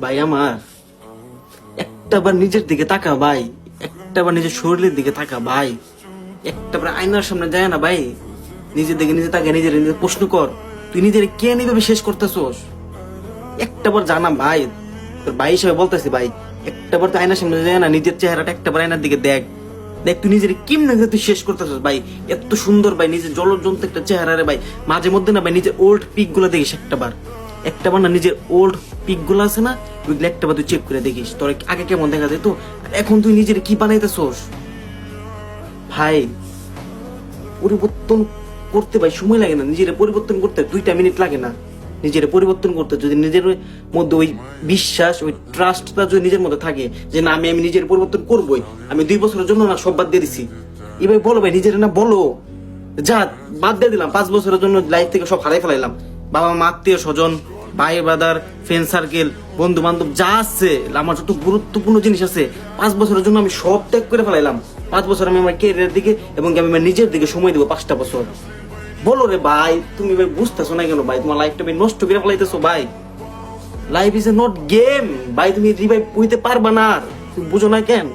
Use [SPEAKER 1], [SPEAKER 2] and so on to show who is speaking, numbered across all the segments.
[SPEAKER 1] ভাই আমার একটাবার নিজের দিকে তাকা ভাই, একটাবার নিজের শরীরের দিকে তাকা ভাই, একটাবার আয়নার সামনে যায় না ভাই, নিজের দিকে নিজে তাকে নিজের নিজে প্রশ্ন কর, তুই নিজের কেন এইভাবে শেষ করতেছোস? একটাবার জানা ভাই, তোর ভাই হিসেবে বলতেছি ভাই, একটাবার তো আয়নার সামনে যায় না, নিজের চেহারাটা একটাবার আয়নার দিকে দেখ, দেখ তুই নিজের কেমনে তুই শেষ করতেছিস ভাই। এত সুন্দর ভাই নিজের জলজন্ত একটা চেহারা রে ভাই, মাঝে মধ্যে না ভাই নিজের ওল্ড পিক গুলো দেখিস, একটাবার না নিজের ওল্ড পিক গুলো আছে না, ওইগুলো একটাবার তুই চেক করে দেখিস তোর আগে কেমন দেখা যেত, এখন তুই নিজের কি বানাইতেছোস ভাই। পরিবর্তন করতে ভাই সময় লাগে না, নিজের পরিবর্তন করতে 2টা মিনিট লাগে না। নিজের পরিবর্তন করতে যদি নিজের মধ্যে ওই বিশ্বাস, ওই ট্রাস্টটা যদি নিজের মধ্যে থাকে যে না আমি নিজের পরিবর্তন করবোই, আমি 2 বছরের জন্য না সব বাদ দিয়ে দিছি, এবার বলো ভাই নিজের না বলো, যা বাদ দিয়ে দিলাম, 5 বছরের জন্য লাইফ থেকে সব হারাই ফেলাইলাম, বাবা মা আত্মীয় স্বজন ভাই ব্রাদার ফ্রেন্ড সার্কেল বন্ধু বান্ধব যা আছে, আমার যত গুরুত্বপূর্ণ জিনিস আছে 5 বছরের জন্য আমি সব ত্যাগ করে ফেলাইলাম। 5 বছর আমি আমার ক্যারিয়ারের দিকে এবং আমি আমার নিজের দিকে সময় দেবো 5টা বছর। বলো রে ভাই, তুমি ভাই বুঝতেছো না কেন ভাই? তোমার লাইফটা ভাই নষ্ট করে ফেলাইতেছো ভাই। Life is a not game ভাই, তুমি রিভাইভ হইতে পারবা না, তুমি বুঝো না কেন?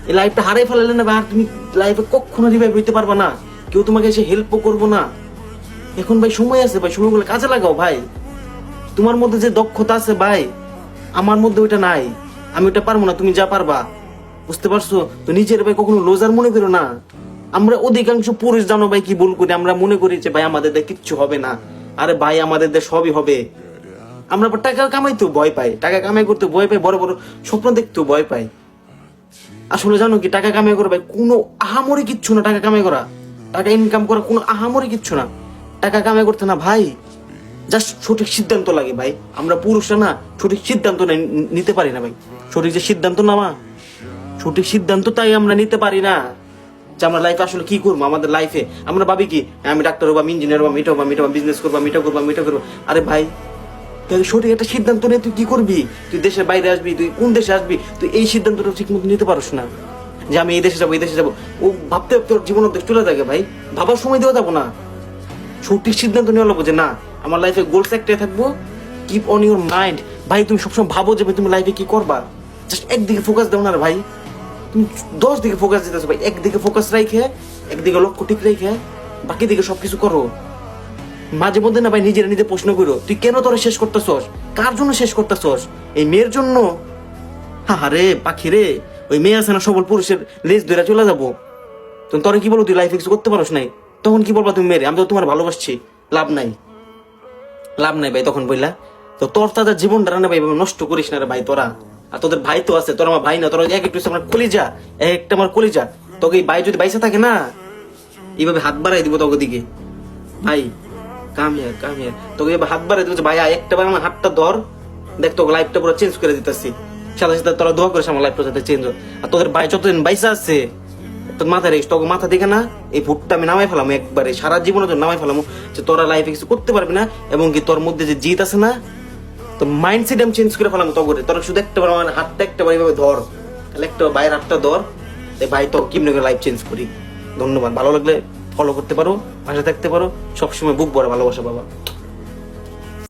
[SPEAKER 1] এই লাইফটা হারাই ফেলালে না ভাই, আর তুমি লাইফে কখনো রিভাইভ হইতে পারবা না, কেউ তোমাকে এসে হেল্পও করবো না। এখন ভাই সময় আছে ভাই, সময়গুলো কাজে লাগাও ভাই। তোমার মধ্যে যে দক্ষতা আছে ভাই, আমার মধ্যে ওইটা নাই, আমি ওটা পারবো না, তুমি যা পারবা, বুঝতে পারছো তো? নিজের ভাই কখনো লোজার মনে করো না। আমরা অধিকাংশ পুরুষ জানো ভাই কি ভুল করি, আমরা মনে করি যে ভাই আমাদের দিয়ে কিচ্ছু হবে না। আরে ভাই আমাদের দিয়ে সবই হবে। আমরা টাকা কামাইতেও ভয় পাই, টাকা কামাই করতে ভয় পাই, বড় বড় স্বপ্ন দেখতেও ভয় পাই। আসলে জানো কি, টাকা কামাই করা ভাই কোনো আহামরি কিচ্ছু না, টাকা কামাই করা, টাকা ইনকাম করা কোনো আহামরি কিচ্ছু না। টাকা কামাই করতে না ভাই জাস্ট সঠিক সিদ্ধান্ত লাগে ভাই। আমরা পুরুষরা না সঠিক সিদ্ধান্ত নিতে পারি না ভাই। সঠিক যে সিদ্ধান্ত নেওয়া, সঠিক সিদ্ধান্ত তাই আমরা নিতে পারি না যে আমরা লাইফে আসলে কি করবো। আমাদের লাইফে আমরা ভাবি কি আমি ডাক্তার হবো, আমি ইঞ্জিনিয়ার হবো, মিটা হবো, বিজনেস করবো, মিটা করবো, মিটা করবো। আরে ভাই সঠিক একটা সিদ্ধান্ত নিয়ে তুই কি করবি? তুই দেশের বাইরে আসবি, তুই কোন দেশে আসবি, তুই এই সিদ্ধান্তটা ঠিক মতো নিতে পারস না যে আমি এই দেশে যাবো, এই দেশে যাবো। ও ভাবতে ভাবতে ওর জীবন অর্ধেক চলে থাকে ভাই, ভাবার সময় দেওয়া যাবো না। সঠিক সিদ্ধান্ত নেওয়া লাগবো যে না আমার লাইফে গোলস একটাই থাকবো, কিপ অন ইউর মাইন্ড। ভাই তুমি সবসময় ভাবো যে ভাই তুমি লাইফে কি করবা, জাস্ট একদিকে ফোকাস দাও না রে ভাই। তুমি 10 দিকে ফোকাস দিতেছো ভাই, একদিকে ফোকাস রাখে, একদিকে লক্ষ্য ঠিক রেখে বাকি দিকে সবকিছু করো। মাঝে মধ্যে না ভাই নিজের নিজে প্রশ্ন করো, তুই কেন তোরা শেষ করতেছস? কার জন্য শেষ করতেছস? এই মেয়ের জন্য? আরে পাখি রে, ওই মেয়ে আছে না সবল পুরুষের লেজ ধরে চলে যাবো, তুমি তোরা কি বলো তুই লাইফে কিছু করতে পারোস নাই, তখন কি বলবা তুমি মেরে? আমি তো তোমার ভালোবাসছি, লাভ নাই, লাভ নাই ভাই তখন বললা। তো তোর তাদের জীবনটা না ভাই নষ্ট করিস না রে ভাই তোরা। আর তোদের ভাই তো আছে, তোর আমার ভাই না, তোরা এক একটু আমার কলিজা, একটা আমার কলিজা। তোকে এই ভাই যদি বাইসা থাকে না, এইভাবে হাত বাড়াই দিব তোকে দিকে, ভাই কামিয়া তোকে এবার হাত বাড়াই দিব, ভাই একটা বার আমার হাতটা ধর, দেখ তোকে লাইফটা পুরো চেঞ্জ করে দিতেছি। সাথে সাথে তোরা দোয়া করিস আমার লাইফটা যাতে চেঞ্জ হয়। আর তোদের ভাই যতদিন বাইসা আছে তোর মাথায় রেখে, তোকে মাথা দেখে না এই ভুটটা আমি নামাই ফেলাম একবারে, সারা জীবনের জন্য নামাই ফেলাম, যে তোরা লাইফে কিছু করতে পারবি না। এবং কি তোর মধ্যে যে জিত আছে না, তো মাইন্ডসেট আমি চেঞ্জ করে ফেলাম তোর। তোরা শুধু একটা বার আমার হাতটা একটা বার এইভাবে ধর, তাহলে একটা ভাইয়ের হাতটা ধর, ভাই তো কেমনি করে লাইফ চেঞ্জ করি। ধন্যবাদ, ভালো লাগলে ফলো করতে পারো, পাশে থাকতে পারো, সবসময় বুক ভরা ভালোবাসা বাবা।